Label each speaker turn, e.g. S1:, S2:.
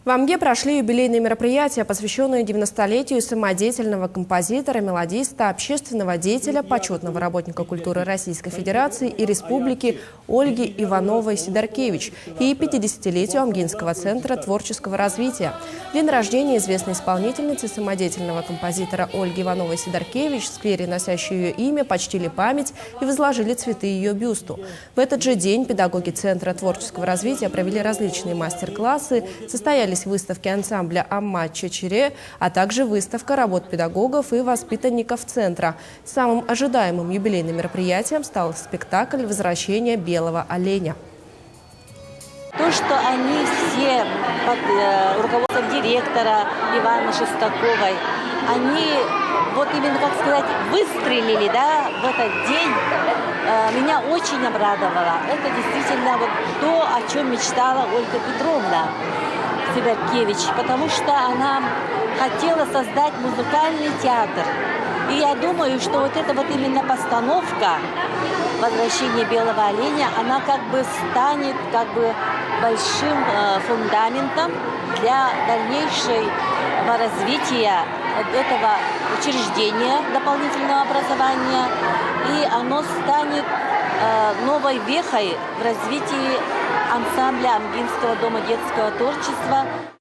S1: В Амге прошли юбилейные мероприятия, посвященные 90-летию самодеятельного композитора, мелодиста, общественного деятеля, почетного работника культуры Российской Федерации и Республики Ольги Ивановой-Сидоркевич и 50-летию Амгинского центра творческого развития. В день рождения известной исполнительницы самодеятельного композитора Ольги Ивановой-Сидоркевич в сквере, носящей ее имя, почтили память и возложили цветы ее бюсту. В этот же день педагоги Центра творческого развития провели различные мастер-классы, состоялись выставки ансамбля «Амма Чечере», а также выставка работ педагогов и воспитанников Центра. Самым ожидаемым юбилейным мероприятием стал спектакль «Возвращение белого оленя».
S2: То, что они все под руководством директора Иваны Шестаковой, они, вот именно, как сказать, выстрелили, да, в этот день, меня очень обрадовало. Это действительно вот то, о чем мечтала Ольга Петровна Сидоркевич, потому что она хотела создать музыкальный театр. И я думаю, что вот эта вот именно постановка «Возвращение белого оленя», она как бы станет большим фундаментом для дальнейшего развития этого учреждения дополнительного образования. И оно станет новой вехой в развитии ансамбля Амгинского дома детского творчества.